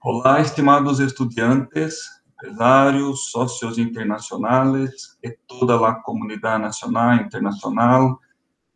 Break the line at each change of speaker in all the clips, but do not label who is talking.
Olá, estimados estudiantes, empresários, socios internacionales e toda a comunidade nacional e internacional.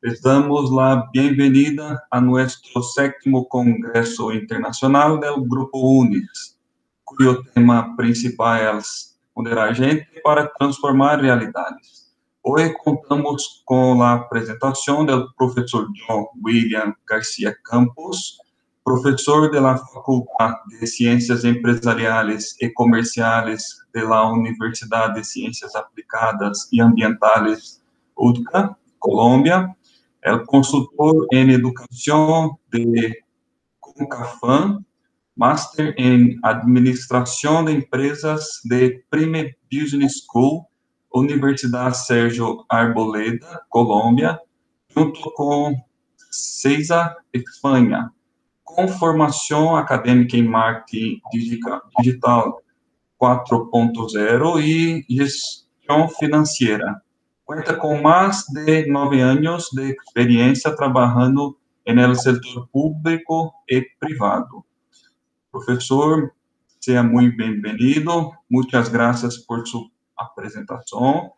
Les damos la bienvenida a nuestro séptimo Congreso Internacional del Grupo UNIS, cuyo tema principal es Poder Gente para Transformar Realidades. Hoy contamos con la presentación del profesor John William García Campos, professor da Faculdade de Ciências Empresariais e Comerciais da Universidade de Ciências Aplicadas e Ambientales UTCA, Colômbia, é consultor em Educação de CONCAFAM, Master em Administração de Empresas de Prime Business School, Universidade Sérgio Arboleda, Colômbia, junto com CESA, Espanha, com formação acadêmica em marketing digital 4.0 e gestão financeira. Conta com mais de 9 anos de experiência trabalhando no setor público e privado. Professor, seja muito bem-vindo. Muitas graças por sua apresentação.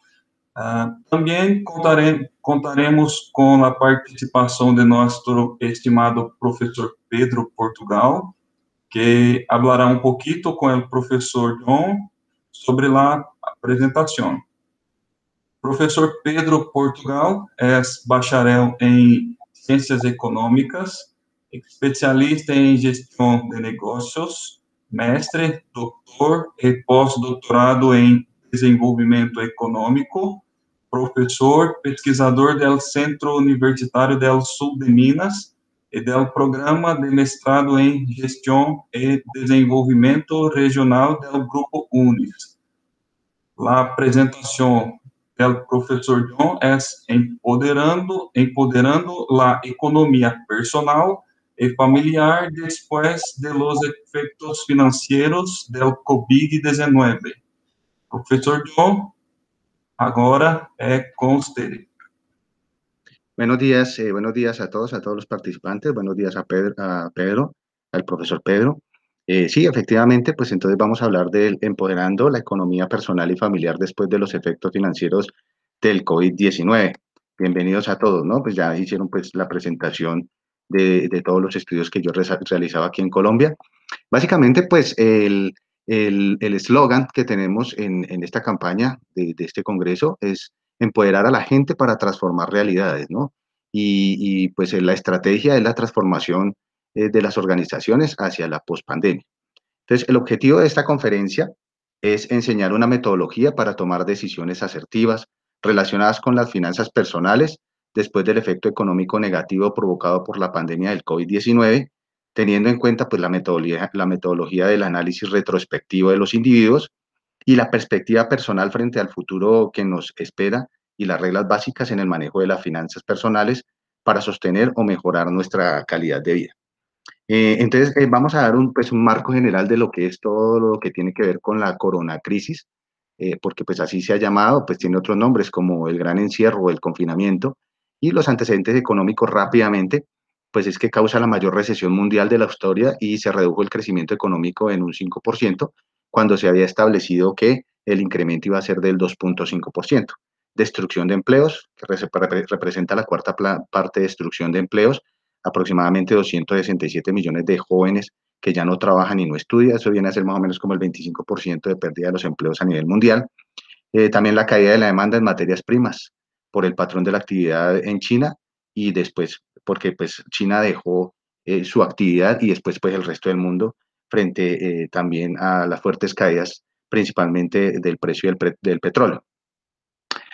Também contaremos com a participação de nosso estimado professor Pedro Portugal, que falará um pouquinho com o professor John sobre a apresentação. Professor Pedro Portugal é bacharel em Ciências Econômicas, especialista em Gestão de Negócios, mestre, doutor e pós-doutorado em Desenvolvimento Econômico, professor, pesquisador do Centro Universitário do Sul de Minas e do Programa de Mestrado em Gestão e Desenvolvimento Regional do Grupo UNIS. A apresentação do professor John é empoderando a economia personal e familiar depois de los efeitos financeiros do COVID-19. Professor John, agora é com usted.
Buenos días a todos los participantes, buenos días a Pedro, al profesor Pedro. Sí, efectivamente, pues entonces vamos a hablar de empoderando la economía personal y familiar después de los efectos financieros del COVID-19. Bienvenidos a todos, ¿no? Pues ya hicieron pues la presentación de todos los estudios que yo realizaba aquí en Colombia. Básicamente, pues el eslogan que tenemos en esta campaña de este congreso es empoderar a la gente para transformar realidades, ¿no? Y pues la estrategia es la transformación de las organizaciones hacia la pospandemia. Entonces, el objetivo de esta conferencia es enseñar una metodología para tomar decisiones asertivas relacionadas con las finanzas personales después del efecto económico negativo provocado por la pandemia del COVID-19, teniendo en cuenta pues la metodología del análisis retrospectivo de los individuos y la perspectiva personal frente al futuro que nos espera y las reglas básicas en el manejo de las finanzas personales para sostener o mejorar nuestra calidad de vida. Entonces, vamos a dar un marco general de lo que es todo lo que tiene que ver con la coronacrisis, porque pues así se ha llamado, pues tiene otros nombres como el gran encierro o el confinamiento, y los antecedentes económicos rápidamente, pues es que causa la mayor recesión mundial de la historia y se redujo el crecimiento económico en un 5%, cuando se había establecido que el incremento iba a ser del 2.5%. Destrucción de empleos, que representa la cuarta parte de destrucción de empleos, aproximadamente 267 millones de jóvenes que ya no trabajan y no estudian, eso viene a ser más o menos como el 25% de pérdida de los empleos a nivel mundial. También la caída de la demanda en materias primas por el patrón de la actividad en China y después porque pues China dejó su actividad y después pues el resto del mundo frente también a las fuertes caídas principalmente del precio del petróleo.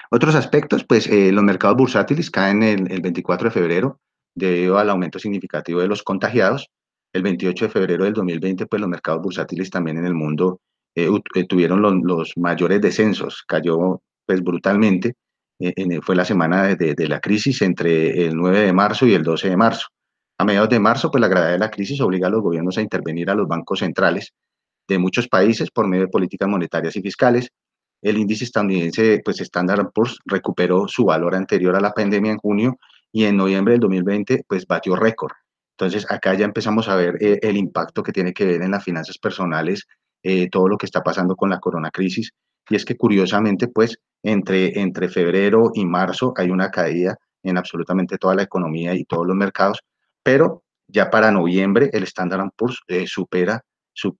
Otros aspectos, pues los mercados bursátiles caen el 24 de febrero debido al aumento significativo de los contagiados. El 28 de febrero del 2020, pues los mercados bursátiles también en el mundo tuvieron los mayores descensos, cayó pues brutalmente. Fue la semana de la crisis entre el 9 de marzo y el 12 de marzo. A mediados de marzo, pues la gravedad de la crisis obliga a los gobiernos a intervenir a los bancos centrales de muchos países por medio de políticas monetarias y fiscales. El índice estadounidense, pues Standard & Poor's, recuperó su valor anterior a la pandemia en junio y en noviembre del 2020, pues batió récord. Entonces, acá ya empezamos a ver el impacto que tiene que ver en las finanzas personales, todo lo que está pasando con la corona crisis. Y es que curiosamente, pues, entre febrero y marzo hay una caída en absolutamente toda la economía y todos los mercados, pero ya para noviembre el Standard Poor's supera su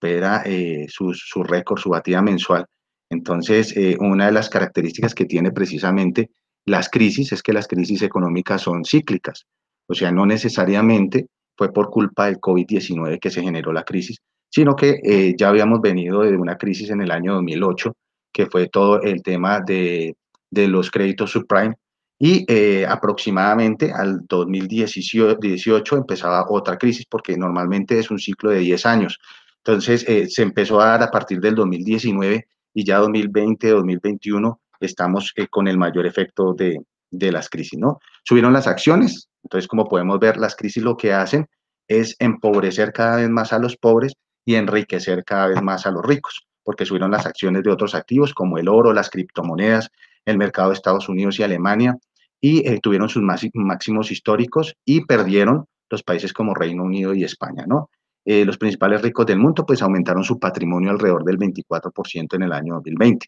récord, su batida mensual. Entonces, una de las características que tiene precisamente las crisis es que las crisis económicas son cíclicas. O sea, no necesariamente fue por culpa del COVID-19 que se generó la crisis, sino que ya habíamos venido de una crisis en el año 2008, que fue todo el tema de los créditos subprime, y aproximadamente al 2018 empezaba otra crisis, porque normalmente es un ciclo de 10 años. Entonces, se empezó a dar a partir del 2019 y ya 2020, 2021 estamos con el mayor efecto de las crisis, ¿no? Subieron las acciones, entonces como podemos ver, las crisis lo que hacen es empobrecer cada vez más a los pobres y enriquecer cada vez más a los ricos, porque subieron las acciones de otros activos como el oro, las criptomonedas, el mercado de Estados Unidos y Alemania, y tuvieron sus máximos históricos y perdieron los países como Reino Unido y España, ¿no? Los principales ricos del mundo pues aumentaron su patrimonio alrededor del 24% en el año 2020.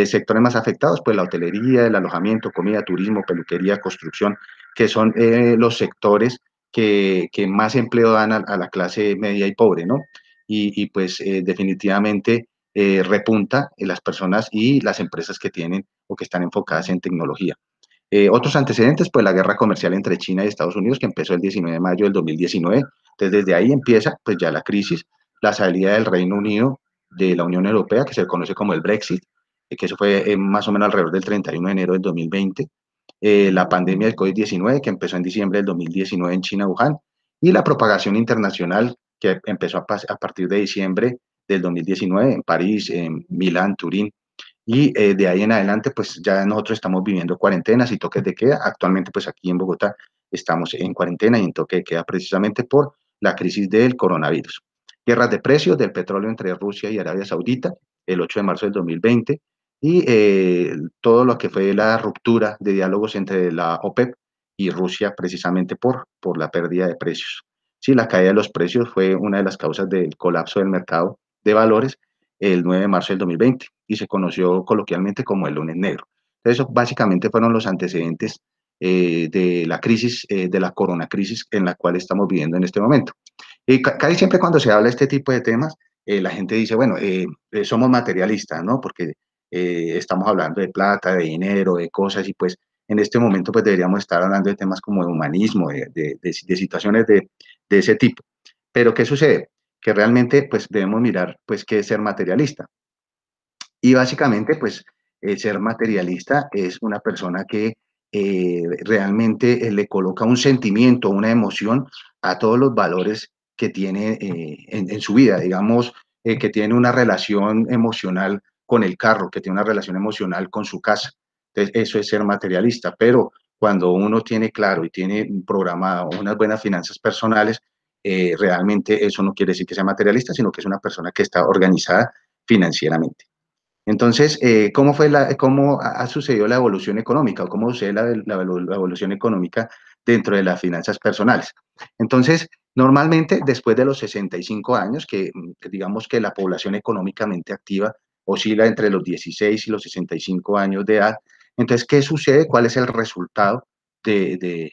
Sectores más afectados, pues la hotelería, el alojamiento, comida, turismo, peluquería, construcción, que son los sectores que más empleo dan a la clase media y pobre, ¿no? Y pues definitivamente repunta en las personas y las empresas que tienen o que están enfocadas en tecnología. Otros antecedentes, pues la guerra comercial entre China y Estados Unidos, que empezó el 19 de mayo del 2019. Entonces, desde ahí empieza pues ya la crisis, la salida del Reino Unido de la Unión Europea, que se conoce como el Brexit, que eso fue más o menos alrededor del 31 de enero del 2020, la pandemia del COVID-19, que empezó en diciembre del 2019 en China, Wuhan, y la propagación internacional, que empezó a partir de diciembre del 2019 en París, en Milán, Turín, y de ahí en adelante, pues ya nosotros estamos viviendo cuarentenas y toques de queda. Actualmente, pues aquí en Bogotá estamos en cuarentena y en toque de queda precisamente por la crisis del coronavirus. Guerras de precios del petróleo entre Rusia y Arabia Saudita, el 8 de marzo del 2020, y todo lo que fue la ruptura de diálogos entre la OPEP y Rusia precisamente por la pérdida de precios. Sí, la caída de los precios fue una de las causas del colapso del mercado de valores el 9 de marzo del 2020 y se conoció coloquialmente como el lunes negro. Entonces, eso básicamente fueron los antecedentes de la crisis, de la corona crisis en la cual estamos viviendo en este momento. Y casi siempre cuando se habla de este tipo de temas, la gente dice, bueno, somos materialistas, ¿no? Porque estamos hablando de plata, de dinero, de cosas, y pues en este momento pues deberíamos estar hablando de temas como de humanismo, de situaciones de ese tipo. Pero ¿qué sucede? Que realmente pues debemos mirar pues qué es ser materialista. Y básicamente pues ser materialista es una persona que realmente le coloca un sentimiento, una emoción a todos los valores que tiene en su vida, digamos, que tiene una relación emocional con el carro, que tiene una relación emocional con su casa. Entonces, eso es ser materialista, pero cuando uno tiene claro y tiene programado unas buenas finanzas personales, realmente eso no quiere decir que sea materialista, sino que es una persona que está organizada financieramente. Entonces, ¿cómo ha sucedido la evolución económica o cómo sucede la evolución económica dentro de las finanzas personales? Entonces, normalmente después de los 65 años, que digamos que la población económicamente activa oscila entre los 16 y los 65 años de edad, entonces, ¿qué sucede? ¿Cuál es el resultado de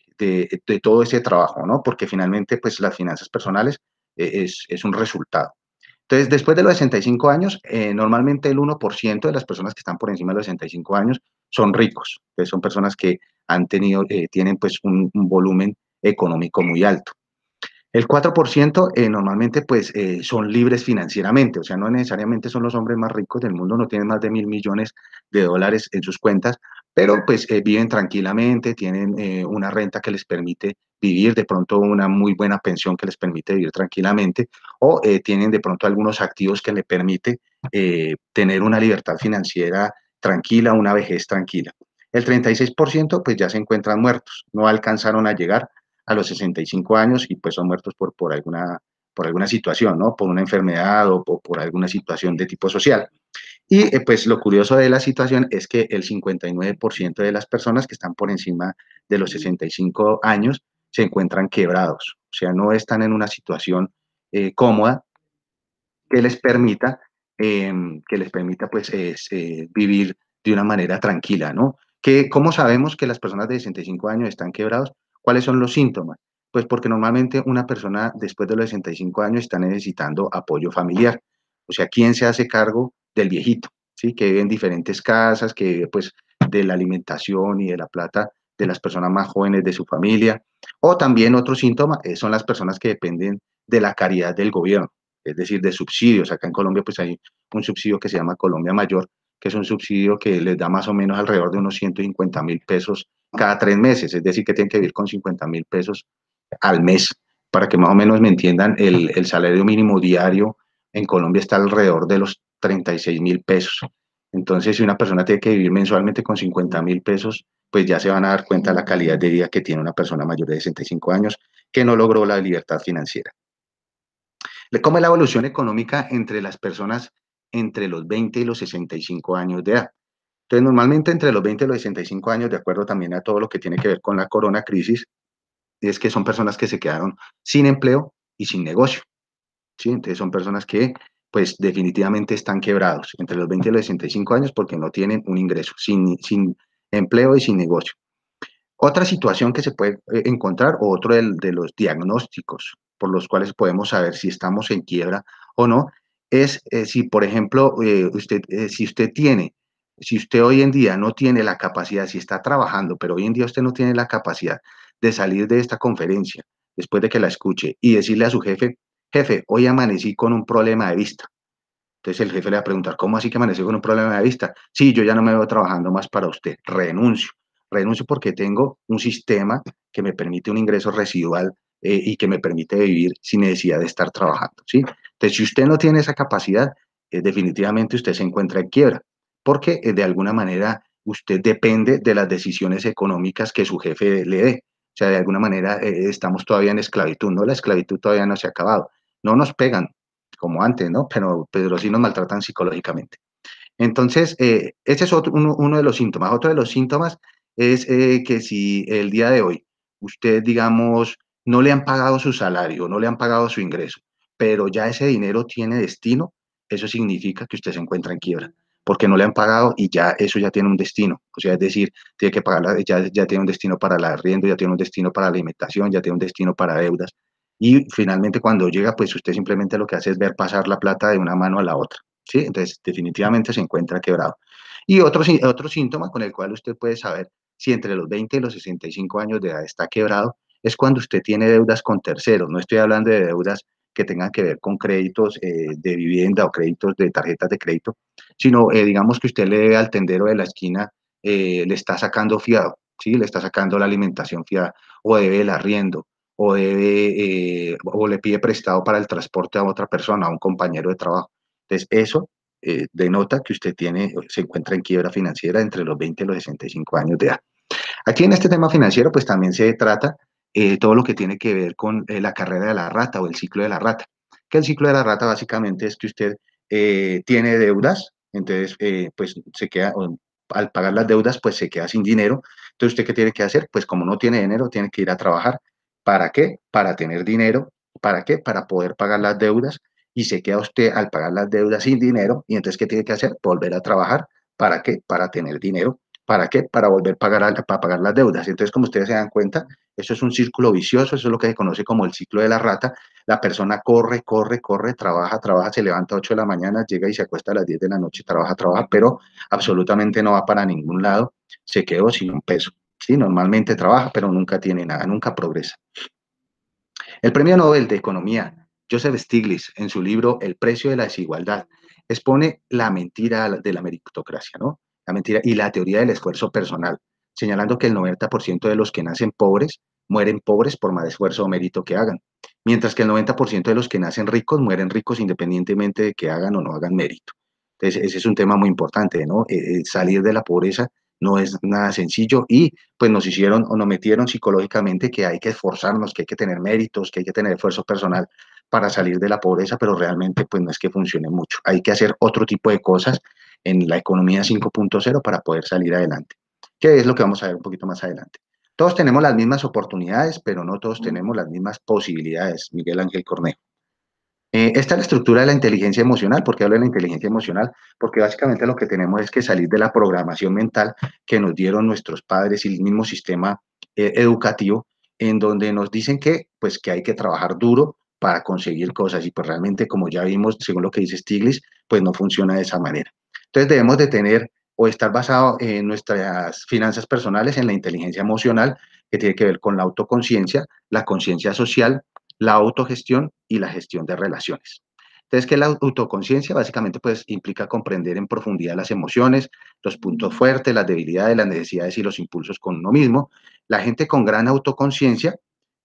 todo ese trabajo? ¿No? Porque finalmente, pues las finanzas personales es un resultado. Entonces, después de los 65 años, normalmente el 1% de las personas que están por encima de los 65 años son ricos. Entonces, son personas que tienen pues un volumen económico muy alto. El 4% normalmente pues son libres financieramente, o sea, no necesariamente son los hombres más ricos del mundo, no tienen más de 1.000 millones de dólares en sus cuentas, pero pues viven tranquilamente, tienen una renta que les permite vivir, de pronto una muy buena pensión que les permite vivir tranquilamente, o tienen de pronto algunos activos que les permite tener una libertad financiera tranquila, una vejez tranquila. El 36% pues ya se encuentran muertos, no alcanzaron a llegar a los 65 años y pues son muertos por alguna situación, ¿no? Por una enfermedad o por alguna situación de tipo social. Y pues lo curioso de la situación es que el 59% de las personas que están por encima de los 65 años se encuentran quebrados, o sea, no están en una situación cómoda que les permita, pues, vivir de una manera tranquila, ¿no? ¿Cómo sabemos que las personas de 65 años están quebrados? ¿Cuáles son los síntomas? Pues porque normalmente una persona después de los 65 años está necesitando apoyo familiar. O sea, ¿quién se hace cargo del viejito? ¿Sí? Que vive en diferentes casas, que vive pues de la alimentación y de la plata de las personas más jóvenes de su familia. O también otro síntoma son las personas que dependen de la caridad del gobierno, es decir, de subsidios. Acá en Colombia pues hay un subsidio que se llama Colombia Mayor, que es un subsidio que les da más o menos alrededor de unos 150.000 pesos cada 3 meses, es decir, que tienen que vivir con 50.000 pesos al mes. Para que más o menos me entiendan, el salario mínimo diario en Colombia está alrededor de los 36.000 pesos. Entonces, si una persona tiene que vivir mensualmente con 50.000 pesos, pues ya se van a dar cuenta de la calidad de vida que tiene una persona mayor de 65 años que no logró la libertad financiera. ¿Cómo es la evolución económica entre las personas entre los 20 y los 65 años de edad? Entonces, normalmente entre los 20 y los 65 años, de acuerdo también a todo lo que tiene que ver con la corona crisis, es que son personas que se quedaron sin empleo y sin negocio, ¿sí? Entonces, son personas que, pues, definitivamente están quebrados entre los 20 y los 65 años porque no tienen un ingreso, sin empleo y sin negocio. Otra situación que se puede encontrar, o otro de los diagnósticos por los cuales podemos saber si estamos en quiebra o no, es si, por ejemplo, si usted hoy en día no tiene la capacidad, si está trabajando, pero hoy en día usted no tiene la capacidad de salir de esta conferencia después de que la escuche y decirle a su jefe, jefe, hoy amanecí con un problema de vista. Entonces el jefe le va a preguntar, ¿cómo así que amaneció con un problema de vista? Sí, yo ya no me veo trabajando más para usted, renuncio. Renuncio porque tengo un sistema que me permite un ingreso residual y que me permite vivir sin necesidad de estar trabajando, ¿sí? Entonces, si usted no tiene esa capacidad, definitivamente usted se encuentra en quiebra, porque de alguna manera usted depende de las decisiones económicas que su jefe le dé. O sea, de alguna manera estamos todavía en esclavitud, ¿no? La esclavitud todavía no se ha acabado. No nos pegan, como antes, ¿no? Pero sí nos maltratan psicológicamente. Entonces, ese es uno de los síntomas. Otro de los síntomas es que si el día de hoy usted, digamos, no le han pagado su salario, no le han pagado su ingreso, pero ya ese dinero tiene destino, eso significa que usted se encuentra en quiebra, porque no le han pagado y ya eso ya tiene un destino. O sea, es decir, tiene que pagar, ya tiene un destino para el arriendo, ya tiene un destino para la alimentación, ya tiene un destino para deudas. Y finalmente cuando llega, pues usted simplemente lo que hace es ver pasar la plata de una mano a la otra. ¿Sí? Entonces, definitivamente se encuentra quebrado. Y otro síntoma con el cual usted puede saber si entre los 20 y los 65 años de edad está quebrado es cuando usted tiene deudas con terceros. No estoy hablando de deudas que tengan que ver con créditos de vivienda o créditos de tarjetas de crédito, sino digamos que usted le debe al tendero de la esquina, le está sacando fiado, ¿sí? Le está sacando la alimentación fiada, o debe el arriendo, o le pide prestado para el transporte a otra persona, a un compañero de trabajo. Entonces, eso denota que usted se encuentra en quiebra financiera entre los 20 y los 65 años de edad. Aquí en este tema financiero, pues también se trata todo lo que tiene que ver con la carrera de la rata o el ciclo de la rata. Que el ciclo de la rata básicamente es que usted tiene deudas, entonces pues se queda, al pagar las deudas, pues se queda sin dinero. Entonces, ¿usted qué tiene que hacer? Pues como no tiene dinero, tiene que ir a trabajar. ¿Para qué? Para tener dinero. ¿Para qué? Para poder pagar las deudas y se queda usted al pagar las deudas sin dinero y entonces ¿qué tiene que hacer? Volver a trabajar. ¿Para qué? Para tener dinero. ¿Para qué? Para volver para pagar las deudas. Entonces, como ustedes se dan cuenta, eso es un círculo vicioso, eso es lo que se conoce como el ciclo de la rata. La persona corre, corre, corre, trabaja, trabaja, se levanta a 8 de la mañana, llega y se acuesta a las 10 de la noche, trabaja, trabaja, pero absolutamente no va para ningún lado, se quedó sin un peso. Sí, normalmente trabaja, pero nunca tiene nada, nunca progresa. El premio Nobel de Economía, Joseph Stiglitz, en su libro El precio de la desigualdad, expone la mentira de la meritocracia, ¿no? La mentira y la teoría del esfuerzo personal, señalando que el 90% de los que nacen pobres mueren pobres por más esfuerzo o mérito que hagan, mientras que el 90% de los que nacen ricos mueren ricos independientemente de que hagan o no hagan mérito. Entonces, ese es un tema muy importante, ¿no? Salir de la pobreza no es nada sencillo y pues nos hicieron o nos metieron psicológicamente que hay que esforzarnos, que hay que tener méritos, que hay que tener esfuerzo personal para salir de la pobreza, pero realmente pues no es que funcione mucho. Hay que hacer otro tipo de cosas en la economía 5.0 para poder salir adelante, que es lo que vamos a ver un poquito más adelante. Todos tenemos las mismas oportunidades, pero no todos tenemos las mismas posibilidades, Miguel Ángel Cornejo. Esta es la estructura de la inteligencia emocional. ¿Por qué hablo de la inteligencia emocional? Porque básicamente lo que tenemos es que salir de la programación mental que nos dieron nuestros padres y el mismo sistema educativo, en donde nos dicen que, pues, que hay que trabajar duro para conseguir cosas y pues realmente, como ya vimos, según lo que dice Stiglitz, pues no funciona de esa manera. Entonces debemos de tener o estar basado en nuestras finanzas personales en la inteligencia emocional, que tiene que ver con la autoconciencia, la conciencia social, la autogestión y la gestión de relaciones. Entonces, ¿qué es la autoconciencia? Básicamente, pues, implica comprender en profundidad las emociones, los puntos fuertes, las debilidades, las necesidades y los impulsos con uno mismo. La gente con gran autoconciencia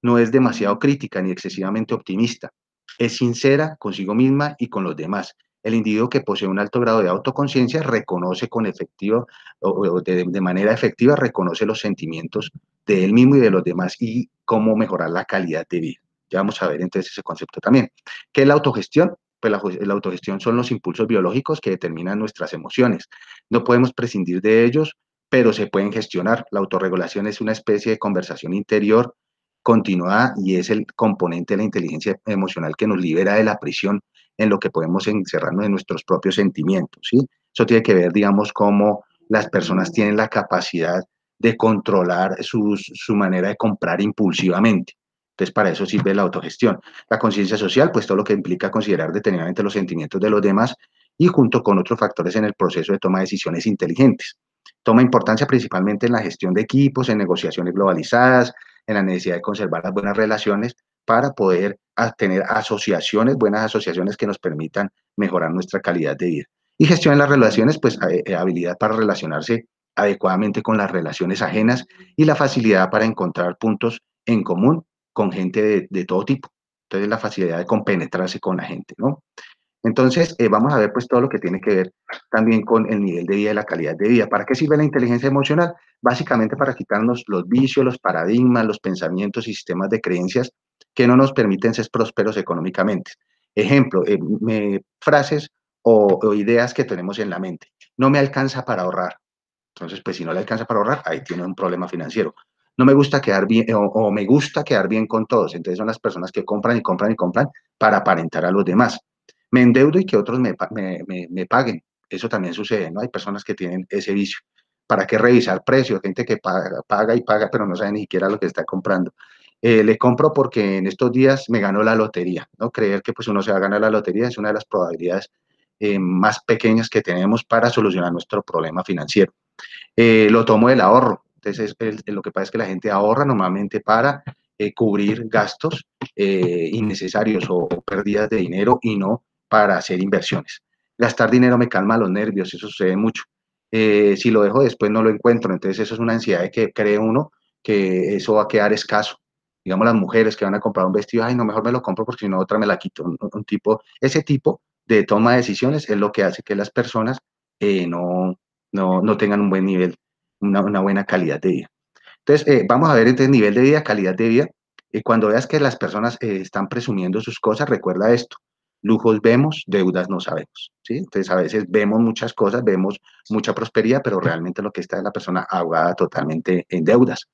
no es demasiado crítica ni excesivamente optimista. Es sincera consigo misma y con los demás. El individuo que posee un alto grado de autoconciencia reconoce con efectivo o de manera efectiva, reconoce los sentimientos de él mismo y de los demás y cómo mejorar la calidad de vida. Ya vamos a ver entonces ese concepto también. ¿Qué es la autogestión? Pues la autogestión son los impulsos biológicos que determinan nuestras emociones. No podemos prescindir de ellos, pero se pueden gestionar. La autorregulación es una especie de conversación interior continuada y es el componente de la inteligencia emocional que nos libera de la prisión en lo que podemos encerrarnos en nuestros propios sentimientos, ¿sí? Eso tiene que ver, digamos, cómo las personas tienen la capacidad de controlar su manera de comprar impulsivamente. Entonces, para eso sirve la autogestión. La conciencia social, pues todo lo que implica considerar detenidamente los sentimientos de los demás y junto con otros factores en el proceso de toma de decisiones inteligentes. Toma importancia principalmente en la gestión de equipos, en negociaciones globalizadas, en la necesidad de conservar las buenas relaciones para poder tener asociaciones, buenas asociaciones que nos permitan mejorar nuestra calidad de vida. Y gestión de las relaciones, pues habilidad para relacionarse adecuadamente con las relaciones ajenas y la facilidad para encontrar puntos en común con gente de todo tipo. Entonces, la facilidad de compenetrarse con la gente, ¿no? Entonces, vamos a ver pues todo lo que tiene que ver también con el nivel de vida y la calidad de vida. ¿Para qué sirve la inteligencia emocional? Básicamente para quitarnos los vicios, los paradigmas, los pensamientos y sistemas de creencias que no nos permiten ser prósperos económicamente. Ejemplo, frases o ideas que tenemos en la mente. No me alcanza para ahorrar. Entonces, pues si no le alcanza para ahorrar, ahí tiene un problema financiero. No me gusta quedar bien o me gusta quedar bien con todos. Entonces son las personas que compran y compran y compran para aparentar a los demás. Me endeudo y que otros me paguen. Eso también sucede, ¿no? Hay personas que tienen ese vicio. ¿Para qué revisar precios? Gente que paga y paga, pero no sabe ni siquiera lo que está comprando. Le compro porque en estos días me ganó la lotería, ¿no? Creer que pues uno se va a ganar la lotería es una de las probabilidades más pequeñas que tenemos para solucionar nuestro problema financiero. Lo tomo del ahorro. Entonces, lo que pasa es que la gente ahorra normalmente para cubrir gastos innecesarios o pérdidas de dinero y no para hacer inversiones. Gastar dinero me calma los nervios, eso sucede mucho. Si lo dejo después no lo encuentro, entonces eso es una ansiedad de que cree uno que eso va a quedar escaso. Digamos las mujeres que van a comprar un vestido, ay, no, mejor me lo compro porque si no otra me la quito. Ese tipo de toma de decisiones es lo que hace que las personas no tengan un buen nivel, una buena calidad de vida. Entonces, vamos a ver entonces nivel de vida, calidad de vida. Cuando veas que las personas están presumiendo sus cosas, recuerda esto. Lujos vemos, deudas no sabemos. ¿Sí? Entonces, a veces vemos muchas cosas, vemos mucha prosperidad, pero realmente lo que está es la persona ahogada totalmente en deudas.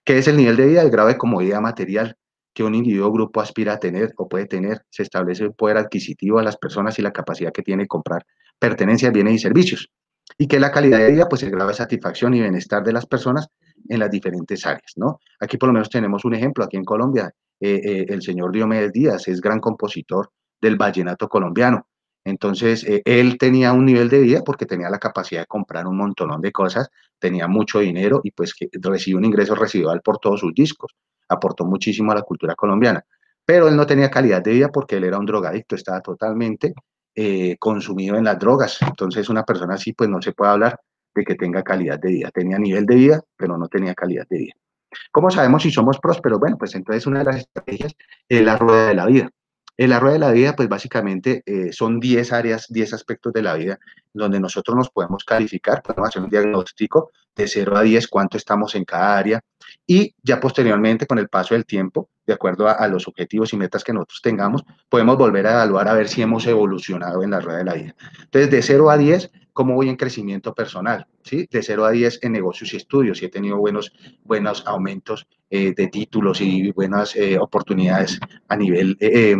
¿Qué es el nivel de vida? El grado de comodidad material que un individuo o grupo aspira a tener o puede tener. Se establece el poder adquisitivo a las personas y la capacidad que tiene de comprar pertenencias, bienes y servicios. ¿Y qué es la calidad de vida? Pues el grado de satisfacción y bienestar de las personas en las diferentes áreas, ¿no? Aquí por lo menos tenemos un ejemplo, aquí en Colombia, el señor Diomedes Díaz es gran compositor del vallenato colombiano. Entonces, él tenía un nivel de vida porque tenía la capacidad de comprar un montón de cosas, tenía mucho dinero y pues que recibió un ingreso residual por todos sus discos. Aportó muchísimo a la cultura colombiana. Pero él no tenía calidad de vida porque él era un drogadicto, estaba totalmente consumido en las drogas. Entonces, una persona así, pues no se puede hablar de que tenga calidad de vida. Tenía nivel de vida, pero no tenía calidad de vida. ¿Cómo sabemos si somos prósperos? Bueno, pues entonces una de las estrategias es la rueda de la vida. La rueda de la vida, pues básicamente son 10 áreas, 10 aspectos de la vida donde nosotros nos podemos calificar, podemos hacer un diagnóstico de 0 a 10, cuánto estamos en cada área y ya posteriormente con el paso del tiempo, de acuerdo a los objetivos y metas que nosotros tengamos, podemos volver a evaluar a ver si hemos evolucionado en la rueda de la vida. Entonces, de 0 a 10, cómo voy en crecimiento personal, ¿sí? De 0 a 10 en negocios y estudios, si he tenido buenos aumentos de títulos y buenas oportunidades a nivel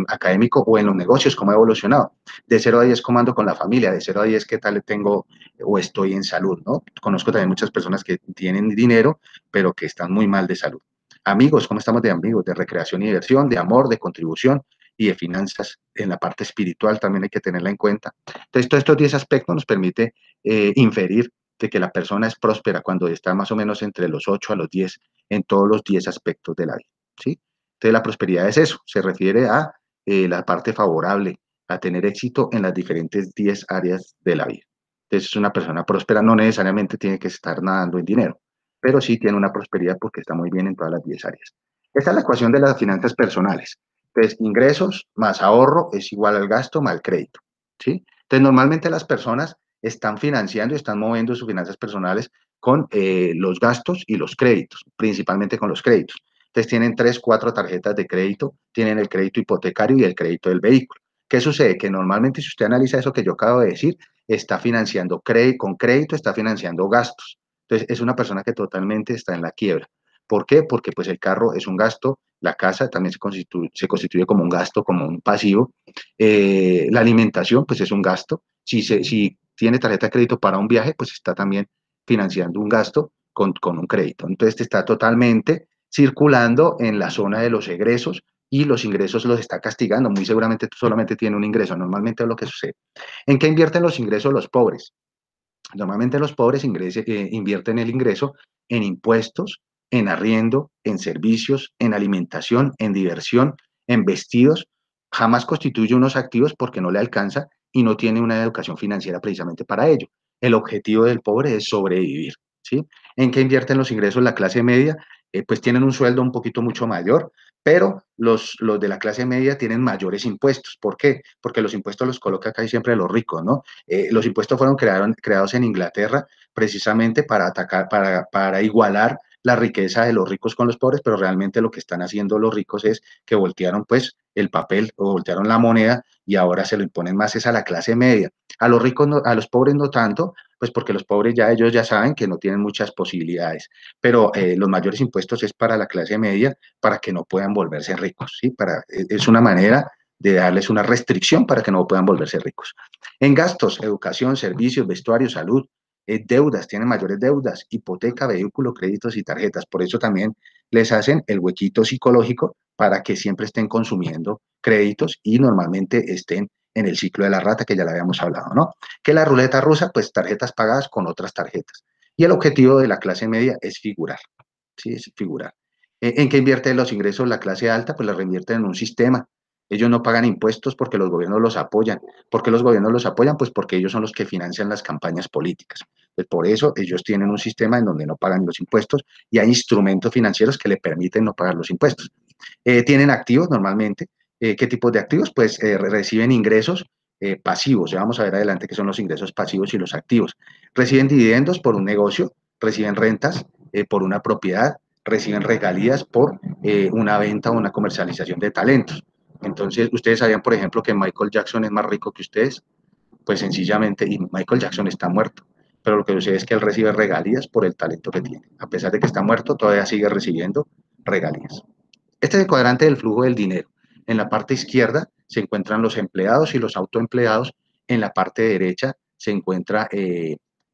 académico o en los negocios, cómo he evolucionado. De 0 a 10, cómo ando con la familia, de 0 a 10, qué tal tengo o estoy en salud, ¿no? Conozco también muchas personas que tienen dinero, pero que están muy mal de salud. Amigos, ¿cómo estamos de amigos? De recreación y diversión, de amor, de contribución y de finanzas. En la parte espiritual también hay que tenerla en cuenta. Entonces, todos estos 10 aspectos nos permite inferir de que la persona es próspera cuando está más o menos entre los 8 a los 10 en todos los 10 aspectos de la vida, ¿sí? Entonces, la prosperidad es eso, se refiere a la parte favorable, a tener éxito en las diferentes 10 áreas de la vida. Entonces, una persona próspera no necesariamente tiene que estar nadando en dinero, pero sí tiene una prosperidad porque está muy bien en todas las 10 áreas. Esta es la ecuación de las finanzas personales. Entonces, ingresos más ahorro es igual al gasto más el crédito, ¿sí? Entonces, normalmente las personas están financiando y están moviendo sus finanzas personales con los gastos y los créditos, principalmente con los créditos. Entonces, tienen 3, 4 tarjetas de crédito, tienen el crédito hipotecario y el crédito del vehículo. ¿Qué sucede? Que normalmente si usted analiza eso que yo acabo de decir, está financiando con crédito, está financiando gastos. Entonces, es una persona que totalmente está en la quiebra. ¿Por qué? Porque pues el carro es un gasto, la casa también se constituye como un gasto, como un pasivo. La alimentación pues es un gasto. Si tiene tarjeta de crédito para un viaje, pues está también financiando un gasto con un crédito. Entonces está totalmente circulando en la zona de los egresos y los ingresos los está castigando. Muy seguramente tú solamente tienes un ingreso. Normalmente es lo que sucede. ¿En qué invierten los ingresos los pobres? Normalmente los pobres invierten el ingreso en impuestos, en arriendo, en servicios, en alimentación, en diversión, en vestidos. Jamás constituye unos activos porque no le alcanza y no tiene una educación financiera precisamente para ello. El objetivo del pobre es sobrevivir, ¿sí? ¿En qué invierten los ingresos la clase media? Pues tienen un sueldo un poquito mucho mayor, pero los de la clase media tienen mayores impuestos. ¿Por qué? Porque los impuestos los coloca casi siempre los ricos, ¿no? Los impuestos fueron creados en Inglaterra precisamente para igualar la riqueza de los ricos con los pobres, pero realmente lo que están haciendo los ricos es que voltearon pues el papel o voltearon la moneda y ahora se lo imponen más es a la clase media. A los ricos, no, a los pobres no tanto, pues porque los pobres ya ellos ya saben que no tienen muchas posibilidades, pero los mayores impuestos es para la clase media para que no puedan volverse ricos, ¿sí? Es una manera de darles una restricción para que no puedan volverse ricos. En gastos, educación, servicios, vestuario, salud, deudas, tienen mayores deudas, hipoteca, vehículo, créditos y tarjetas. Por eso también les hacen el huequito psicológico para que siempre estén consumiendo créditos y normalmente estén en el ciclo de la rata que ya le habíamos hablado, ¿no? Que la ruleta rusa, pues tarjetas pagadas con otras tarjetas. Y el objetivo de la clase media es figurar, ¿sí? Es figurar. ¿En qué invierte los ingresos la clase alta? Pues los reinvierten en un sistema. Ellos no pagan impuestos porque los gobiernos los apoyan. ¿Por qué los gobiernos los apoyan? Pues porque ellos son los que financian las campañas políticas. Pues por eso ellos tienen un sistema en donde no pagan los impuestos y hay instrumentos financieros que le permiten no pagar los impuestos. Tienen activos normalmente. ¿Qué tipos de activos? Pues reciben ingresos pasivos. Ya vamos a ver adelante qué son los ingresos pasivos y los activos. Reciben dividendos por un negocio, reciben rentas por una propiedad, reciben regalías por una venta o una comercialización de talentos. Entonces, ustedes sabían, por ejemplo, que Michael Jackson es más rico que ustedes, pues sencillamente, y Michael Jackson está muerto, pero lo que sucede es que él recibe regalías por el talento que tiene. A pesar de que está muerto, todavía sigue recibiendo regalías. Este es el cuadrante del flujo del dinero. En la parte izquierda se encuentran los empleados y los autoempleados. En la parte derecha se encuentran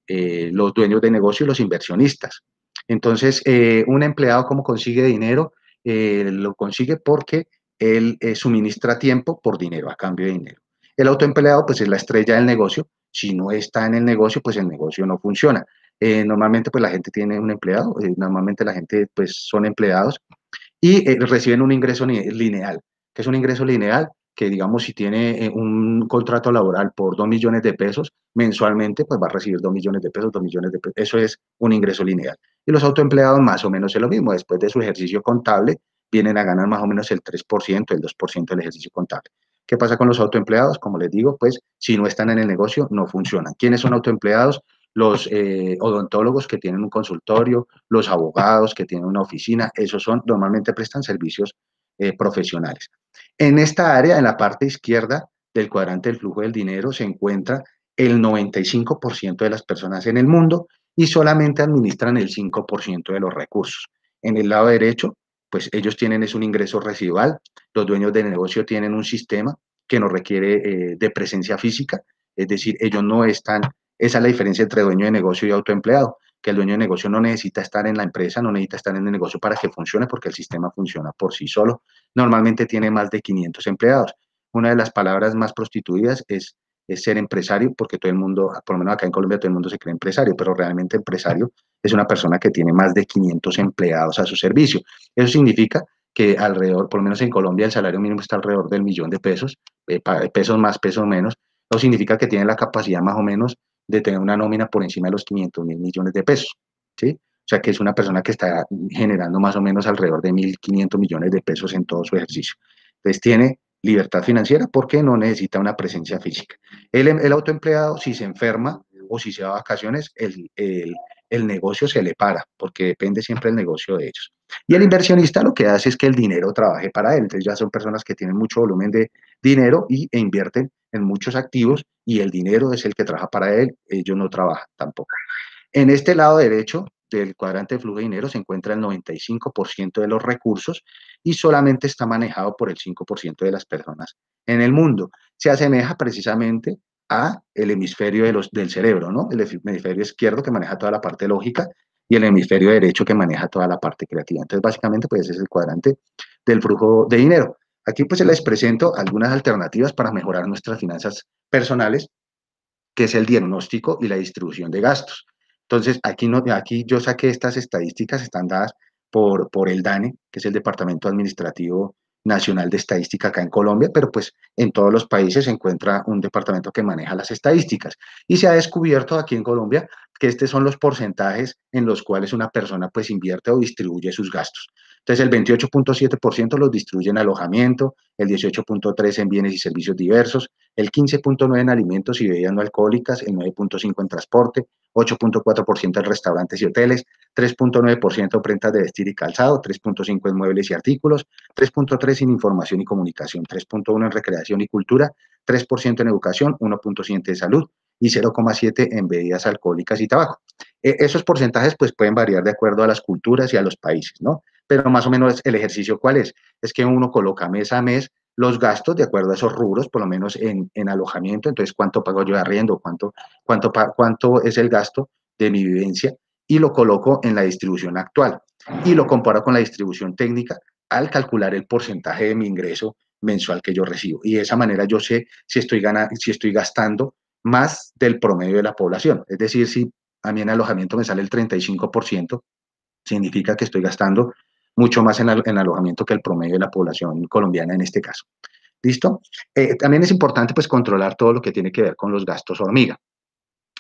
los dueños de negocio y los inversionistas. Entonces, un empleado, ¿cómo consigue dinero? Lo consigue porque él suministra tiempo por dinero, a cambio de dinero. El autoempleado, pues es la estrella del negocio. Si no está en el negocio, pues el negocio no funciona. Normalmente, pues la gente tiene un empleado, normalmente la gente, pues son empleados y reciben un ingreso lineal. ¿Qué es un ingreso lineal? Que digamos, si tiene un contrato laboral por 2 millones de pesos mensualmente, pues va a recibir 2 millones de pesos, 2 millones de pesos. Eso es un ingreso lineal. Y los autoempleados más o menos es lo mismo. Después de su ejercicio contable, vienen a ganar más o menos el 3%, el 2% del ejercicio contable. ¿Qué pasa con los autoempleados? Como les digo, pues si no están en el negocio, no funcionan. ¿Quiénes son autoempleados? Los odontólogos que tienen un consultorio, los abogados que tienen una oficina, esos son, normalmente prestan servicios profesionales. En esta área, en la parte izquierda del cuadrante del flujo del dinero, se encuentra el 95% de las personas en el mundo y solamente administran el 5% de los recursos. En el lado derecho, pues ellos tienen es un ingreso residual, los dueños de negocio tienen un sistema que no requiere de presencia física, es decir, ellos no están, esa es la diferencia entre dueño de negocio y autoempleado, que el dueño de negocio no necesita estar en la empresa, no necesita estar en el negocio para que funcione, porque el sistema funciona por sí solo. Normalmente tiene más de 500 empleados. Una de las palabras más prostituidas es ser empresario, porque todo el mundo, por lo menos acá en Colombia, todo el mundo se cree empresario, pero realmente empresario es una persona que tiene más de 500 empleados a su servicio. Eso significa que alrededor, por lo menos en Colombia, el salario mínimo está alrededor del 1.000.000 de pesos, pesos más, pesos menos. Eso significa que tiene la capacidad más o menos de tener una nómina por encima de los 500.000 millones de pesos, ¿sí? O sea que es una persona que está generando más o menos alrededor de 1.500 millones de pesos en todo su ejercicio. Entonces tiene libertad financiera porque no necesita una presencia física. El autoempleado, si se enferma o si se va a vacaciones, el negocio se le para, porque depende siempre del negocio de ellos. Y el inversionista lo que hace es que el dinero trabaje para él. Entonces ya son personas que tienen mucho volumen de dinero e invierten en muchos activos y el dinero es el que trabaja para él, ellos no trabajan tampoco. En este lado derecho del cuadrante de flujo de dinero se encuentra el 95% de los recursos y solamente está manejado por el 5% de las personas en el mundo. Se asemeja precisamente a el hemisferio del cerebro, ¿no? El hemisferio izquierdo que maneja toda la parte lógica y el hemisferio derecho que maneja toda la parte creativa. Entonces, básicamente, pues ese es el cuadrante del flujo de dinero. Aquí pues les presento algunas alternativas para mejorar nuestras finanzas personales, que es el diagnóstico y la distribución de gastos. Entonces, aquí yo saqué estas estadísticas, están dadas por el DANE, que es el Departamento Administrativo Nacional de Estadística acá en Colombia, pero pues en todos los países se encuentra un departamento que maneja las estadísticas. Y se ha descubierto aquí en Colombia que estos son los porcentajes en los cuales una persona pues invierte o distribuye sus gastos. Entonces, el 28.7% los distribuye en alojamiento, el 18.3% en bienes y servicios diversos, el 15.9% en alimentos y bebidas no alcohólicas, el 9.5% en transporte, 8.4% en restaurantes y hoteles, 3.9% en prendas de vestir y calzado, 3.5% en muebles y artículos, 3.3% en información y comunicación, 3.1% en recreación y cultura, 3% en educación, 1.7% en salud y 0.7% en bebidas alcohólicas y tabaco. Esos porcentajes pues pueden variar de acuerdo a las culturas y a los países, ¿no? Pero más o menos el ejercicio, ¿cuál es? Es que uno coloca mes a mes los gastos de acuerdo a esos rubros, por lo menos en alojamiento, entonces cuánto pago yo de arriendo, cuánto es el gasto de mi vivencia, y lo coloco en la distribución actual y lo comparo con la distribución técnica al calcular el porcentaje de mi ingreso mensual que yo recibo. Y de esa manera yo sé si estoy gastando más del promedio de la población. Es decir, si a mí en alojamiento me sale el 35%, significa que estoy gastando mucho más en alojamiento que el promedio de la población colombiana en este caso. ¿Listo? También es importante pues controlar todo lo que tiene que ver con los gastos hormiga.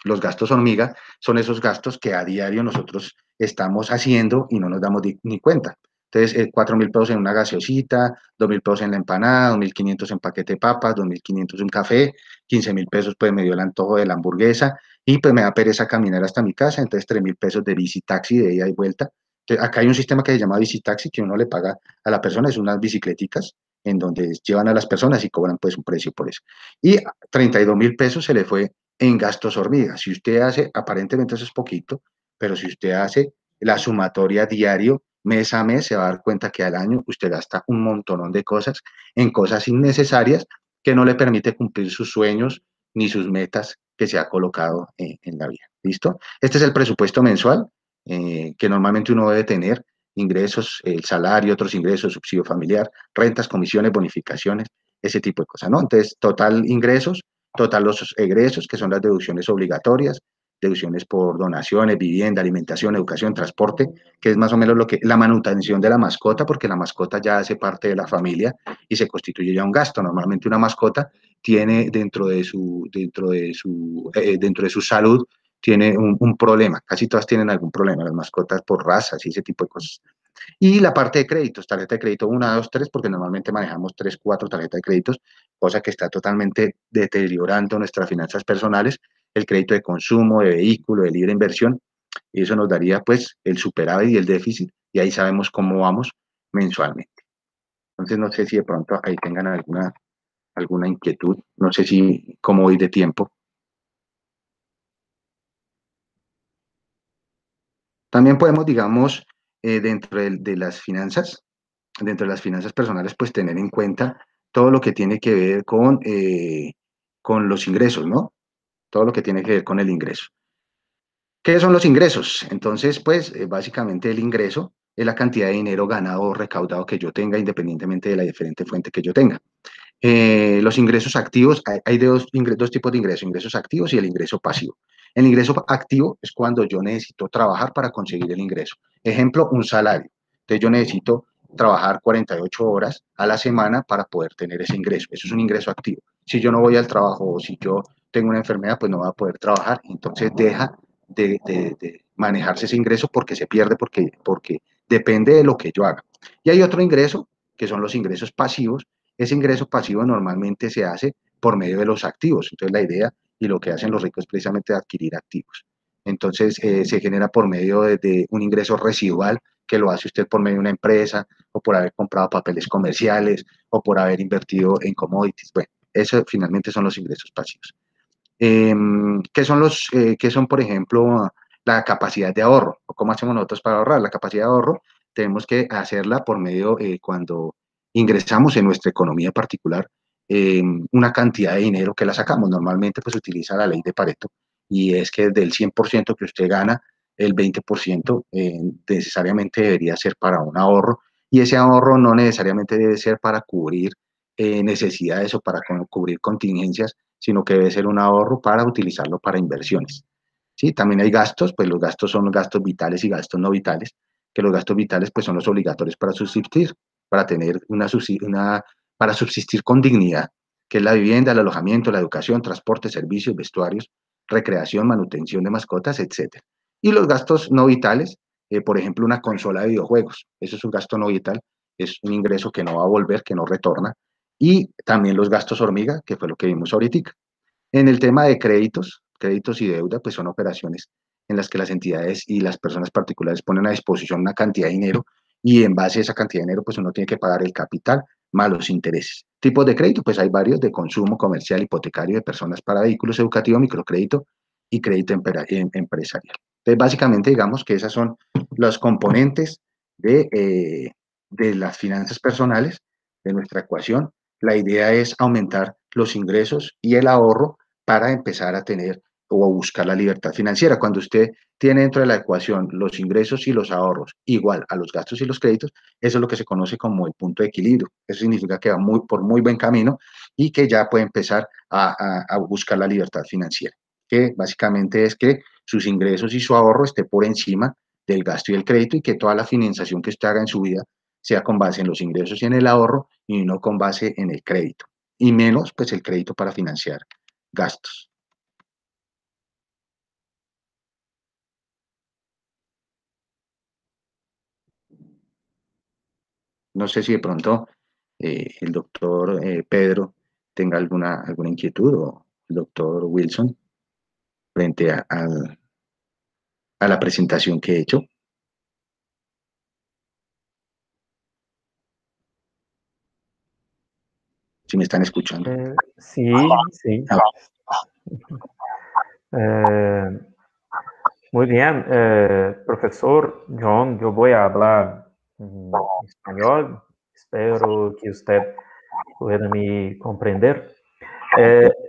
Los gastos hormiga son esos gastos que a diario nosotros estamos haciendo y no nos damos ni cuenta. Entonces, 4.000 pesos en una gaseosita, 2.000 pesos en la empanada, 2.500 en paquete de papas, 2.500 en café, 15.000 pesos pues me dio el antojo de la hamburguesa y pues me da pereza caminar hasta mi casa, entonces 3.000 pesos de bici taxi de ida y vuelta. Entonces, acá hay un sistema que se llama bici taxi que uno le paga a la persona, es unas bicicleticas en donde llevan a las personas y cobran pues un precio por eso. Y 32.000 pesos se le fue en gastos hormigas. Si usted hace, aparentemente eso es poquito, pero si usted hace la sumatoria diario, mes a mes, se va a dar cuenta que al año usted gasta un montonón de cosas en cosas innecesarias que no le permite cumplir sus sueños ni sus metas que se ha colocado en la vida. ¿Listo? Este es el presupuesto mensual que normalmente uno debe tener, ingresos, el salario, otros ingresos, subsidio familiar, rentas, comisiones, bonificaciones, ese tipo de cosas, ¿no? Entonces, total ingresos, total los egresos, que son las deducciones obligatorias, deducciones por donaciones, vivienda, alimentación, educación, transporte, que es más o menos lo que la manutención de la mascota, porque la mascota ya hace parte de la familia y se constituye ya un gasto. Normalmente una mascota tiene dentro de su salud tiene un problema, casi todas tienen algún problema, las mascotas por razas y ese tipo de cosas. Y la parte de créditos, tarjeta de crédito 1, 2, 3, porque normalmente manejamos 3, 4 tarjetas de créditos, cosa que está totalmente deteriorando nuestras finanzas personales, el crédito de consumo, de vehículo, de libre inversión, y eso nos daría pues el superávit y el déficit, y ahí sabemos cómo vamos mensualmente. Entonces no sé si de pronto ahí tengan alguna inquietud, no sé si cómo voy de tiempo. También podemos, digamos, dentro de las finanzas personales, pues tener en cuenta todo lo que tiene que ver con los ingresos, ¿no? Todo lo que tiene que ver con el ingreso. ¿Qué son los ingresos? Entonces, pues básicamente el ingreso es la cantidad de dinero ganado o recaudado que yo tenga, independientemente de la diferente fuente que yo tenga. Los ingresos activos, hay dos tipos de ingresos, ingresos activos y el ingreso pasivo. El ingreso activo es cuando yo necesito trabajar para conseguir el ingreso. Ejemplo, un salario. Entonces yo necesito trabajar 48 horas a la semana para poder tener ese ingreso. Eso es un ingreso activo. Si yo no voy al trabajo o si yo tengo una enfermedad, pues no voy a poder trabajar. Entonces deja de manejarse ese ingreso porque se pierde, porque depende de lo que yo haga. Y hay otro ingreso, que son los ingresos pasivos. Ese ingreso pasivo normalmente se hace por medio de los activos. Entonces, la idea y lo que hacen los ricos es precisamente adquirir activos. Entonces, se genera por medio de un ingreso residual que lo hace usted por medio de una empresa o por haber comprado papeles comerciales o por haber invertido en commodities. Bueno, eso finalmente son los ingresos pasivos. ¿Qué son, por ejemplo, la capacidad de ahorro? ¿O cómo hacemos nosotros para ahorrar? La capacidad de ahorro tenemos que hacerla por medio, cuando ingresamos en nuestra economía particular, una cantidad de dinero que la sacamos. Normalmente, pues utiliza la ley de Pareto y es que del 100% que usted gana, el 20% necesariamente debería ser para un ahorro y ese ahorro no necesariamente debe ser para cubrir necesidades o para cubrir contingencias, sino que debe ser un ahorro para utilizarlo para inversiones. ¿Sí? También hay gastos, pues los gastos son los gastos vitales y gastos no vitales, que los gastos vitales pues son los obligatorios para subsistir, para tener para subsistir con dignidad, que es la vivienda, el alojamiento, la educación, transporte, servicios, vestuarios, recreación, manutención de mascotas, etcétera. Y los gastos no vitales, por ejemplo, una consola de videojuegos, eso es un gasto no vital, es un ingreso que no va a volver, que no retorna, y también los gastos hormiga, que fue lo que vimos ahorita. En el tema de créditos y deuda, pues son operaciones en las que las entidades y las personas particulares ponen a disposición una cantidad de dinero y en base a esa cantidad de dinero, pues uno tiene que pagar el capital más los intereses. Tipos de crédito, pues hay varios: de consumo, comercial, hipotecario, de personas para vehículos, educativo, microcrédito y crédito empresarial. Entonces, básicamente, digamos que esas son los componentes de las finanzas personales, de nuestra ecuación. La idea es aumentar los ingresos y el ahorro para empezar a tener o a buscar la libertad financiera. Cuando usted tiene dentro de la ecuación los ingresos y los ahorros igual a los gastos y los créditos, eso es lo que se conoce como el punto de equilibrio. Eso significa que va por muy buen camino y que ya puede empezar a buscar la libertad financiera, que básicamente es que sus ingresos y su ahorro esté por encima del gasto y el crédito y que toda la financiación que usted haga en su vida sea con base en los ingresos y en el ahorro y no con base en el crédito, y menos pues el crédito para financiar gastos. No sé si de pronto el doctor Pedro tenga alguna inquietud, o el doctor Wilson, frente a la presentación que he hecho. Si me están escuchando.
Sí, sí. Muy bien, profesor John, yo voy a hablar español. Espero que usted pueda me comprender.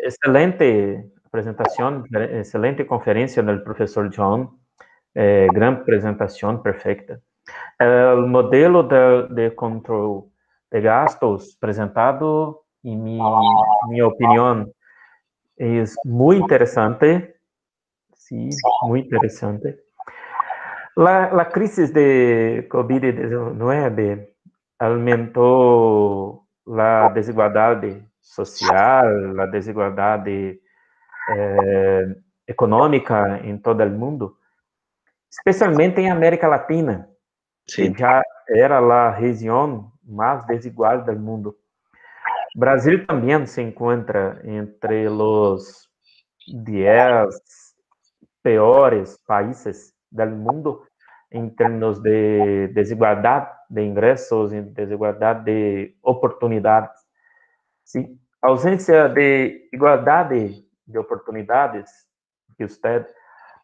Excelente presentación, excelente conferencia del profesor John. Gran presentación, perfecta. El modelo de control de gastos presentado, en mi opinión, es muy interesante. Sí, muy interesante. La crisis de COVID-19 aumentó la desigualdad social, la desigualdad económica en todo el mundo, especialmente en América Latina,
Sí.
que ya era la región más desigual del mundo. Brasil también se encuentra entre los 10 peores países del mundo en términos de desigualdad de ingresos y desigualdad de oportunidades. Sí, ausência de igualdade de oportunidades que usted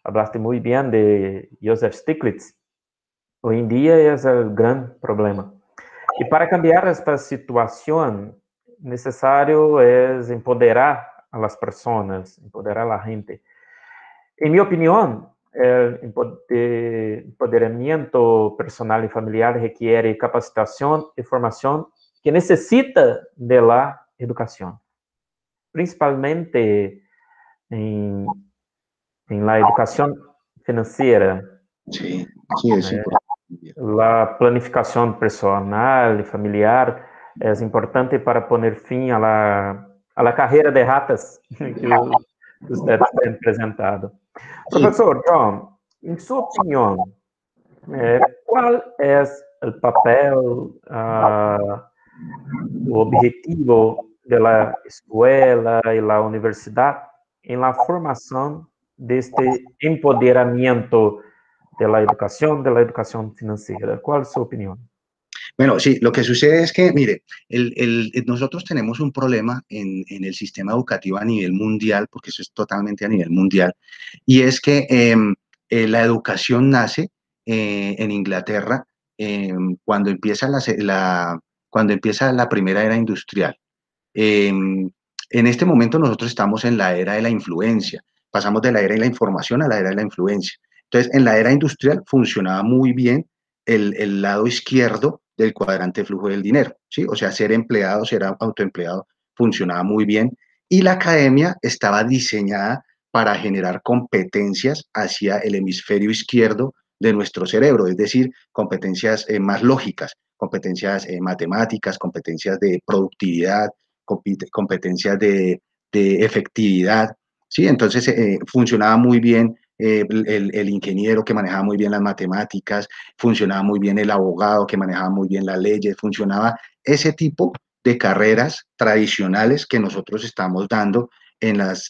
hablaste muy bien de Joseph Stiglitz. Hoy en día es el gran problema. Y para cambiar esta situación, necesario es empoderar a las personas, empoderar a la gente. En mi opinión, el empoderamiento personal y familiar requiere capacitación y formación que necesita de la educación, principalmente en la educación financiera,
Sí, sí, es importante.
la planificación personal y familiar es importante para poner fin a la carrera de ratas que usted tem presentado.
Sí.
Professor John, em sua opinião, qual é o papel, o objetivo da escola e da universidade em la formação deste empoderamento de la educación financiera? ¿Cuál es su opinión?
Bueno, sí, lo que sucede es que, mire, nosotros tenemos un problema en el sistema educativo a nivel mundial, porque eso es totalmente a nivel mundial, y es que la educación nace en Inglaterra cuando empieza cuando empieza la primera era industrial. En este momento nosotros estamos en la era de la influencia, pasamos de la era de la información a la era de la influencia. Entonces, en la era industrial funcionaba muy bien el lado izquierdo del cuadrante de flujo del dinero, ¿sí? O sea, ser empleado, ser autoempleado, funcionaba muy bien. Y la academia estaba diseñada para generar competencias hacia el hemisferio izquierdo de nuestro cerebro, es decir, competencias más lógicas, competencias matemáticas, competencias de productividad, competencias de efectividad, ¿sí? Entonces funcionaba muy bien el ingeniero que manejaba muy bien las matemáticas, funcionaba muy bien el abogado que manejaba muy bien las leyes, funcionaba ese tipo de carreras tradicionales que nosotros estamos dando en las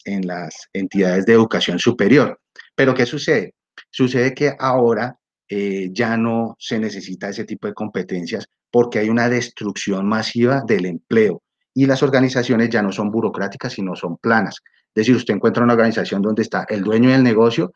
entidades de educación superior. Pero ¿qué sucede? Sucede que ahora ya no se necesita ese tipo de competencias porque hay una destrucción masiva del empleo y las organizaciones ya no son burocráticas, sino son planas. Es decir, usted encuentra una organización donde está el dueño del negocio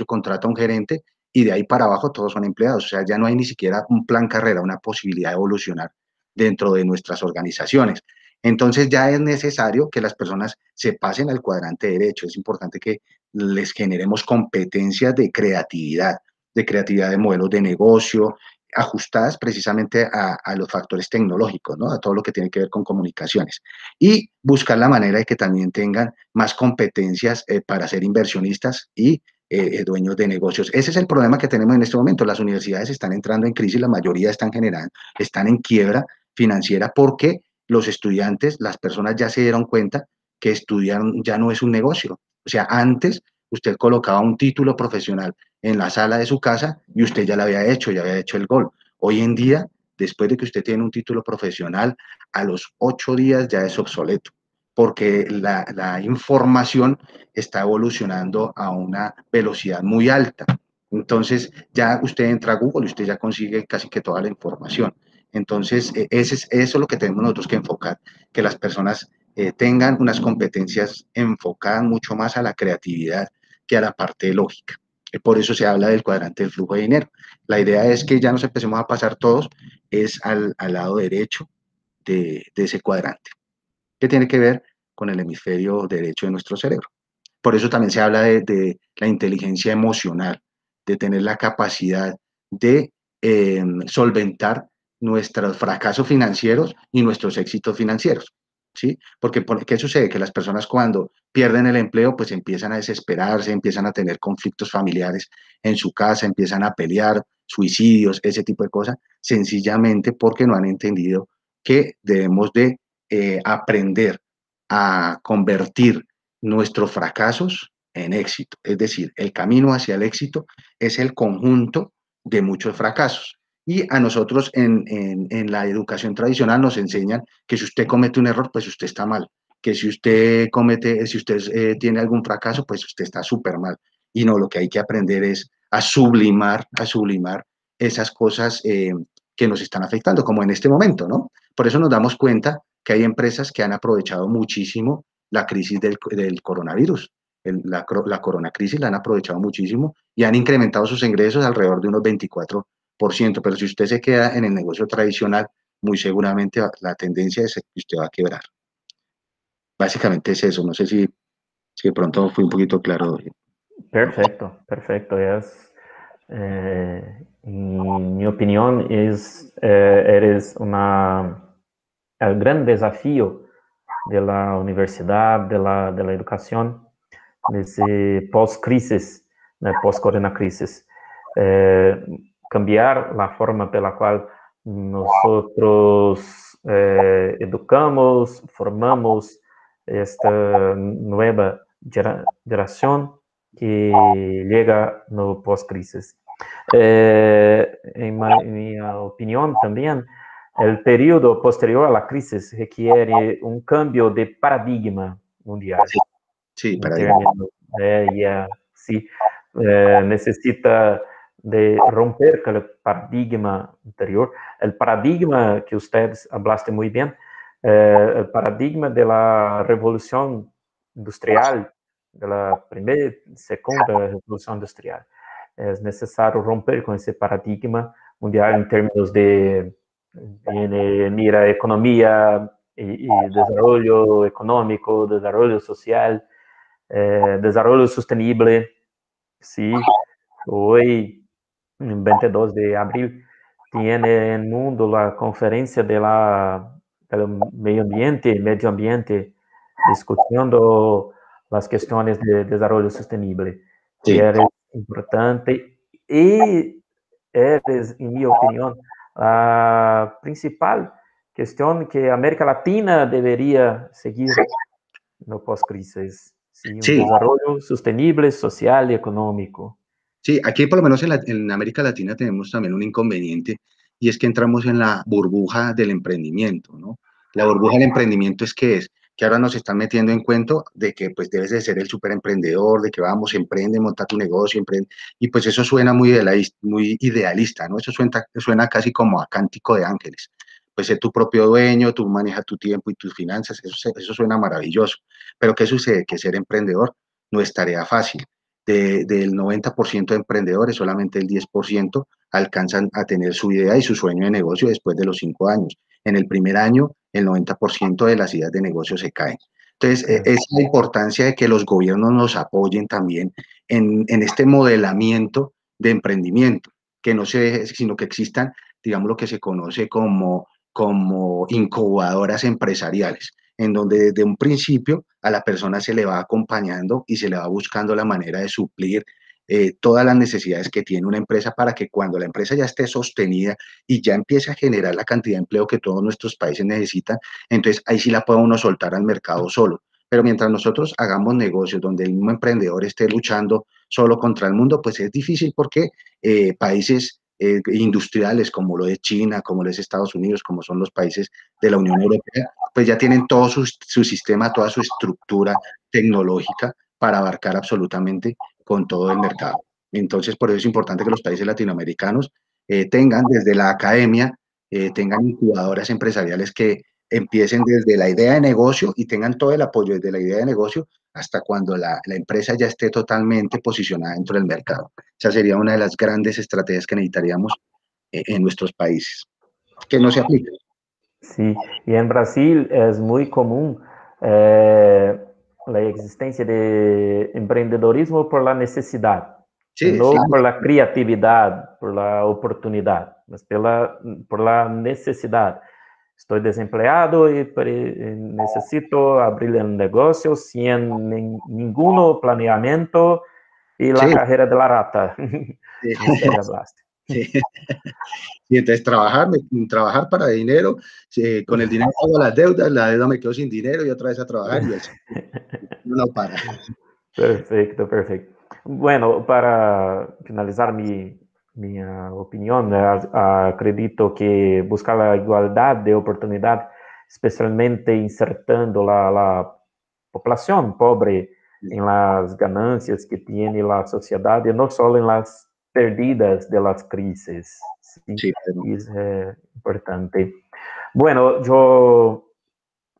contrata a un gerente y de ahí para abajo todos son empleados. O sea, ya no hay ni siquiera un plan carrera, una posibilidad de evolucionar dentro de nuestras organizaciones. Entonces ya es necesario que las personas se pasen al cuadrante derecho. Es importante que les generemos competencias de creatividad de modelos de negocio, ajustadas precisamente a los factores tecnológicos, ¿no? A todo lo que tiene que ver con comunicaciones. Y buscar la manera de que también tengan más competencias para ser inversionistas y dueños de negocios. Ese es el problema que tenemos en este momento. Las universidades están entrando en crisis, la mayoría están en quiebra financiera porque los estudiantes, las personas ya se dieron cuenta que estudiar ya no es un negocio. O sea, antes usted colocaba un título profesional en la sala de su casa y usted ya lo había hecho, ya había hecho el gol. Hoy en día, después de que usted tiene un título profesional, a los 8 días ya es obsoleto, porque la información está evolucionando a una velocidad muy alta. Entonces, ya usted entra a Google y usted ya consigue casi que toda la información. Entonces, eso es lo que tenemos nosotros que enfocar, que las personas tengan unas competencias enfocadas mucho más a la creatividad que a la parte lógica. Por eso se habla del cuadrante del flujo de dinero. La idea es que ya nos empecemos a pasar todos es al lado derecho de ese cuadrante, que tiene que ver con el hemisferio derecho de nuestro cerebro. Por eso también se habla de la inteligencia emocional, de tener la capacidad de solventar nuestros fracasos financieros y nuestros éxitos financieros. ¿Sí? Porque, ¿qué sucede? Que las personas cuando pierden el empleo, pues empiezan a desesperarse, empiezan a tener conflictos familiares en su casa, empiezan a pelear, suicidios, ese tipo de cosas, sencillamente porque no han entendido que debemos de aprender a convertir nuestros fracasos en éxito. Es decir, el camino hacia el éxito es el conjunto de muchos fracasos. Y a nosotros en la educación tradicional nos enseñan que si usted comete un error, pues usted está mal. Que si usted tiene algún fracaso, pues usted está súper mal. Y no, lo que hay que aprender es a sublimar esas cosas que nos están afectando, como en este momento, ¿no? Por eso nos damos cuenta que hay empresas que han aprovechado muchísimo la crisis del coronavirus la corona crisis la han aprovechado muchísimo y han incrementado sus ingresos alrededor de unos 24%, pero si usted se queda en el negocio tradicional, muy seguramente la tendencia es que usted va a quebrar. Básicamente es eso, no sé si de pronto fui un poquito claro.
Perfecto, perfecto. En mi opinión, eres el gran desafío de la universidad, de la educación, desde post-crisis, post-corona crisis. Cambiar la forma pela cual nosotros educamos, formamos esta nueva generación que llega no pós-crisis. En mi opinión también, el periodo posterior a la crisis requiere un cambio de paradigma mundial.
Sí,
En términos, sí, necesita de romper con el paradigma anterior. El paradigma que usted hablaste muy bien, el paradigma de la revolución industrial, de la primera y segunda revolución industrial. Es necesario romper con ese paradigma mundial en términos de mira economía y desarrollo económico, desarrollo social, desarrollo sostenible. Sí, hoy, en 22 de abril, tiene en el mundo la conferencia del medio ambiente, discutiendo las cuestiones de desarrollo sostenible.
sí.
Y eres importante y eres, en mi opinión, la principal cuestión que América Latina debería seguir no pós-crisis. Sí, un
Sí,
desarrollo sostenible, social y económico.
sí, aquí por lo menos en América Latina tenemos también un inconveniente y es que entramos en la burbuja del emprendimiento, ¿no? La burbuja del emprendimiento es que ahora nos están metiendo en cuento de que pues debes de ser el superemprendedor, de que vamos, emprende, monta tu negocio, emprende, y pues eso suena muy idealista, ¿no? Eso suena casi como a cántico de ángeles. Pues ser tu propio dueño, tú manejas tu tiempo y tus finanzas, eso suena maravilloso. Pero ¿qué sucede? Que ser emprendedor no es tarea fácil del 90% de emprendedores, solamente el 10% alcanzan a tener su idea y su sueño de negocio después de los 5 años. En el primer año, el 90% de las ideas de negocio se caen. Entonces, es la importancia de que los gobiernos nos apoyen también en este modelamiento de emprendimiento, que no se, sino que existan, digamos, lo que se conoce como incubadoras empresariales en donde desde un principio a la persona se le va acompañando y se le va buscando la manera de suplir todas las necesidades que tiene una empresa para que cuando la empresa ya esté sostenida y ya empiece a generar la cantidad de empleo que todos nuestros países necesitan, entonces ahí sí la puede uno soltar al mercado solo. Pero mientras nosotros hagamos negocios donde el mismo emprendedor esté luchando solo contra el mundo, pues es difícil porque países industriales como lo es China, como lo es Estados Unidos, como son los países de la Unión Europea, pues ya tienen todo su sistema, toda su estructura tecnológica para abarcar absolutamente con todo el mercado. Entonces, por eso es importante que los países latinoamericanos tengan desde la academia, tengan incubadoras empresariales que empiecen desde la idea de negocio y tengan todo el apoyo desde la idea de negocio hasta cuando la empresa ya esté totalmente posicionada dentro del mercado. Esa sería una de las grandes estrategias que necesitaríamos en nuestros países, que no se aplican.
Sí, y en Brasil es muy común la existencia de emprendedorismo por la necesidad,
Sí,
no
claro.
por la creatividad, por la oportunidad, mas por la necesidad. Estoy desempleado y necesito abrir un negocio sin ningún planeamiento y la
Sí,
carrera de la rata.
sí,
Usted hablaste.
sí. Y entonces trabajar para dinero, con el dinero pago las deudas, la deuda me quedo sin dinero y otra vez a trabajar y así no para.
Perfecto, perfecto. Bueno, para finalizar mi opinión, acredito que buscar la igualdad de oportunidad, especialmente insertando la población pobre en las ganancias que tiene la sociedad y no solo en las perdidas de las crisis. Sí,
Sí, pero
es importante. Bueno, yo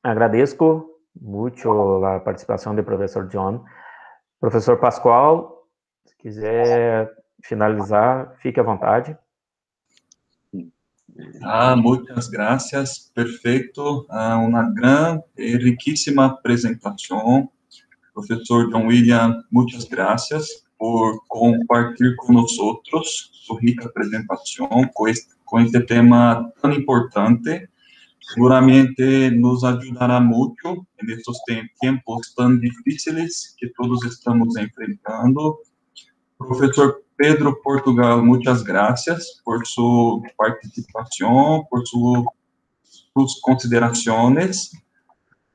agradezco mucho la participación del profesor John. Professor Pascoal, se quiser finalizar, fique à vontade.
Muchas gracias, perfeito. Uma grande e riquíssima apresentação. Professor John William, muchas gracias por compartilhar com nós sua rica apresentação com este tema tão importante. Seguramente nos ajudará muito nestes tempos tão difíceis que todos estamos enfrentando. Professor Pedro Portugal, muchas gracias por su participación, por sus consideraciones.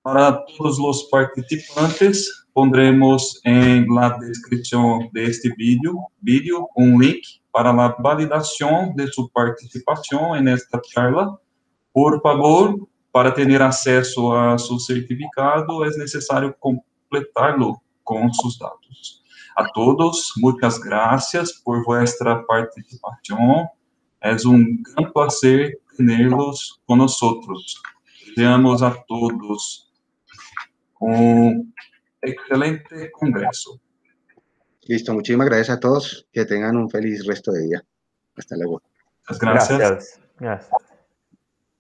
Para todos los participantes, pondremos en la descripción de este vídeo un link para la validación de su participación en esta charla. Por favor, para tener acceso a su certificado, es necesario completarlo con sus datos. A todos, muchas gracias por vuestra participación. Es un gran placer tenerlos con nosotros. Deseamos a todos un excelente congreso.
Listo, muchísimas gracias a todos. Que tengan un feliz resto de día. Hasta luego.
Muchas gracias.
Gracias.